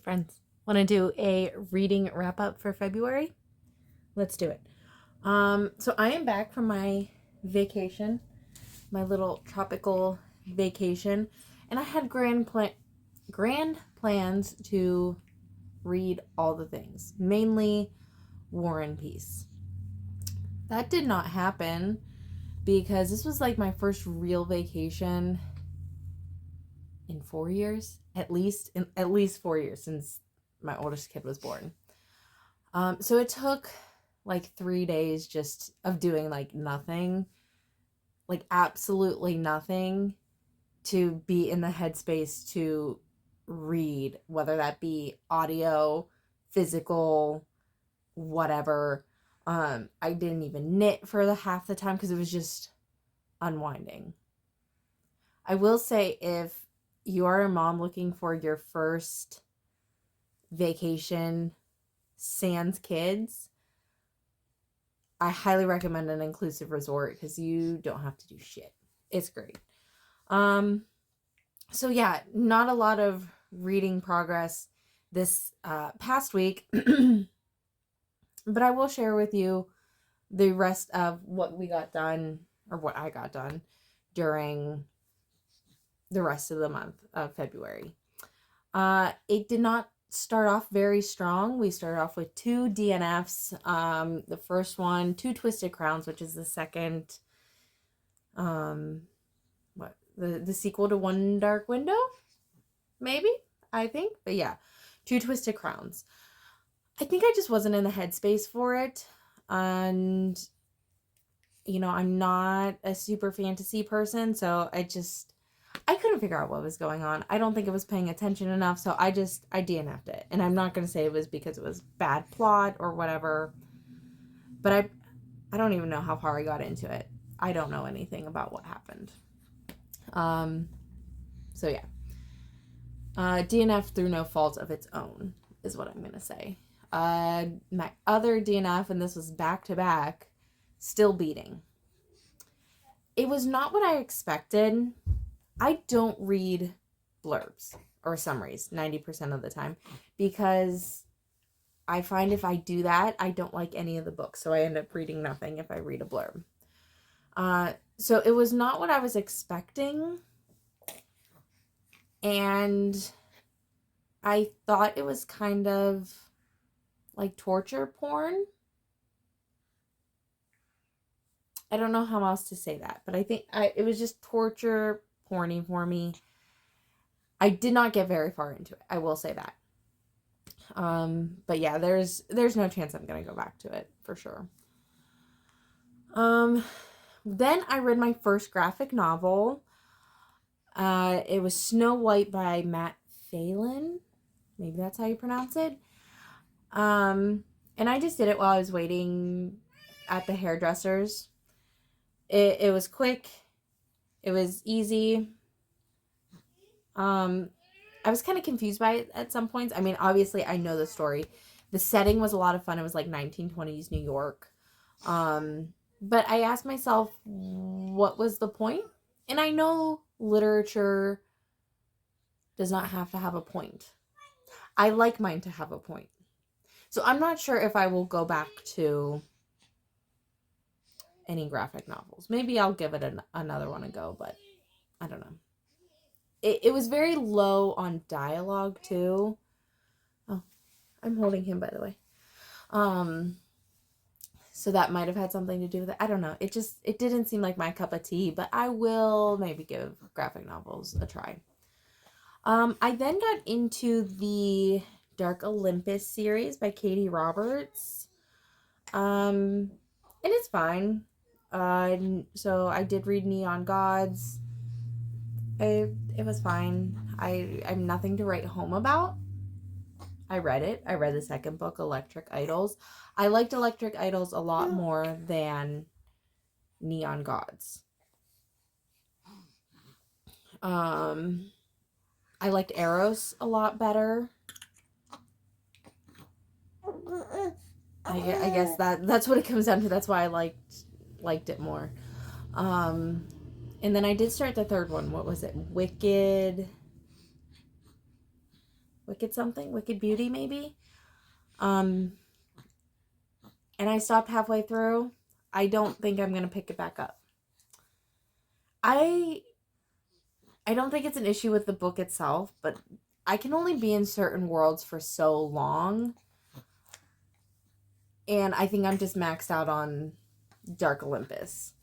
friends. Want to do a reading wrap up for February? Let's do it. So I am back from my vacation, my little tropical vacation, and I had grand plans to read all the things, mainly War and Peace. That did not happen because this was like my first real vacation in 4 years, at least 4 years since my oldest kid was born. So it took like 3 days just of doing like nothing, like absolutely nothing, to be in the headspace to read, whether that be audio, physical, whatever. I didn't even knit for the half the time because it was just unwinding. I will say, if you are a mom looking for your first vacation sans kids, I highly recommend an inclusive resort because you don't have to do shit. It's great. So yeah, not a lot of reading progress this past week, but I will share with you the rest of what we got done, or what I got done during the rest of the month of February. It did not start off very strong. We started off with 2 DNFs. The first one, 2 Twisted Crowns, which is the second, the sequel to One Dark Window, maybe, I think. But yeah, 2 Twisted Crowns. I think I just wasn't in the headspace for it. And, you know, I'm not a super fantasy person, so I couldn't figure out what was going on. I don't think I was paying attention enough, so I DNF'd it. And I'm not going to say it was because it was bad plot or whatever, but I don't even know how far I got into it. I don't know anything about what happened. So yeah. DNF through no fault of its own is what I'm going to say. My other DNF, and this was back to back, Still Beating. It was not what I expected. I don't read blurbs or summaries 90% of the time because I find if I do that, I don't like any of the books. So I end up reading nothing if I read a blurb. So it was not what I was expecting. And I thought it was kind of like torture porn. I don't know how else to say that, but I think it was just torture porny for me. I did not get very far into it, I will say that. But yeah, there's no chance I'm gonna go back to it for sure. Then I read my first graphic novel. It was SnowWhite by Matt Phalen. Maybe that's how you pronounce it. And I just did it while I was waiting at the hairdressers. It was quick. It was easy. I was kind of confused by it at some points. I mean, obviously, I know the story. The setting was a lot of fun. It was like 1920s New York. But I asked myself, what was the point? And I know literature does not have to have a point. I like mine to have a point. So I'm not sure if I will go back to any graphic novels. Maybe I'll give it another one a go, but I don't know. It was very low on dialogue too. Oh, I'm holding him, by the way. So that might have had something to do with it. I don't know. It didn't seem like my cup of tea, but I will maybe give graphic novels a try. I then got into the Dark Olympus series by Katee Roberts. And it's fine. So I did read Neon Gods. It was fine. I'm nothing to write home about. I read it. I read the second book, Electric Idols. I liked Electric Idols a lot more than Neon Gods. I liked Eros a lot better. I guess that's what it comes down to. That's why I liked it more. And then I did start the third one. What was it? Wicked. Wicked Beauty maybe. And I stopped halfway through. I don't think I'm going to pick it back up. I don't think it's an issue with the book itself, but I can only be in certain worlds for so long. And I think I'm just maxed out on Dark Olympus.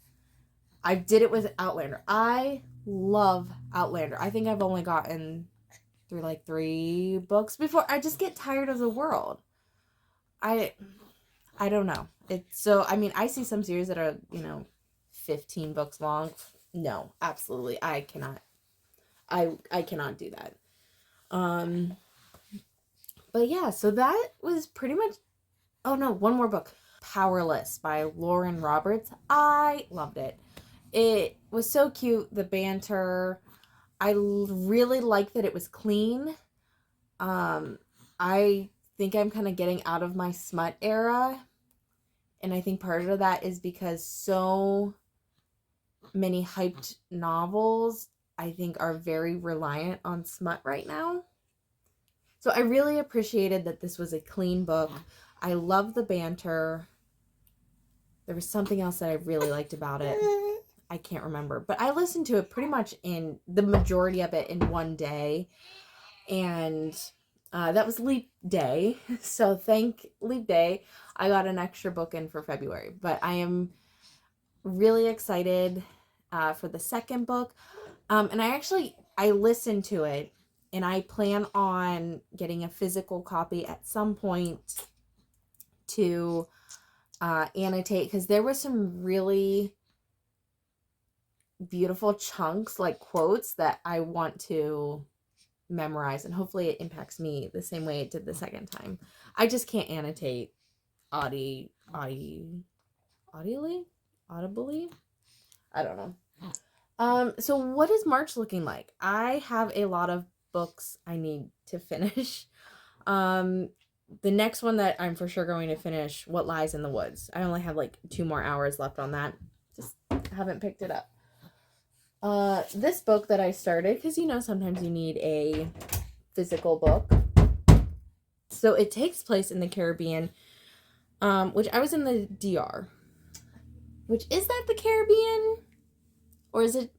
I did it with Outlander. I love Outlander. I think I've only gotten through like 3 books before I just get tired of the world. I don't know. I see some series that are, 15 books long. No, absolutely. I cannot do that. But yeah, so that was pretty much, oh no, one more book. Powerless by Lauren Roberts. I loved it. It was so cute, the banter. I really liked that it was clean. I think I'm kind of getting out of my smut era. And I think part of that is because so many hyped novels, I think, are very reliant on smut right now. So I really appreciated that this was a clean book. I love the banter. There was something else that I really liked about it. I can't remember. But I listened to it pretty much in the majority of it in one day. And that was Leap Day. So thank Leap Day, I got an extra book in for February. But I am really excited for the second book. And I listened to it. And I plan on getting a physical copy at some point to annotate. Because there was some really beautiful chunks, like quotes, that I want to memorize, and hopefully it impacts me the same way it did the second time. I just can't annotate audibly. I don't know. So what is March looking like? I have a lot of books I need to finish. The next one that I'm for sure going to finish, What Lies in the Woods. I only have like 2 more hours left on that. Just haven't picked it up. This book that I started, because sometimes you need a physical book. So it takes place in the Caribbean, which I was in the DR. Which, is that the Caribbean? Or is it?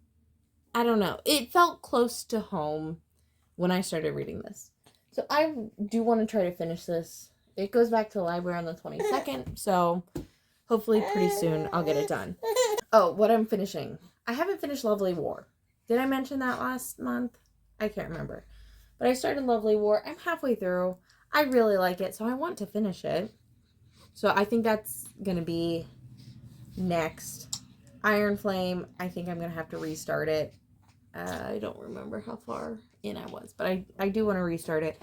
I don't know. It felt close to home when I started reading this. So I do want to try to finish this. It goes back to the library on the 22nd, so hopefully pretty soon I'll get it done. Oh, what I'm finishing. I haven't finished Lovely War. Did I mention that last month? I can't remember. But I started Lovely War. I'm halfway through. I really like it, so I want to finish it. So I think that's going to be next. Iron Flame, I think I'm going to have to restart it. I don't remember how far in I was, but I do want to restart it.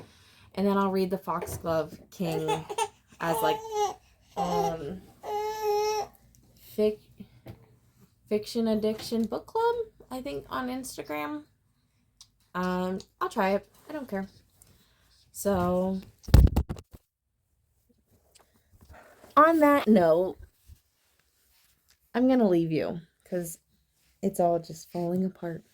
And then I'll read the Foxglove King as like Fiction Addiction Book Club, I think, on Instagram. I'll try it. I don't care. So, on that note, I'm going to leave you because it's all just falling apart.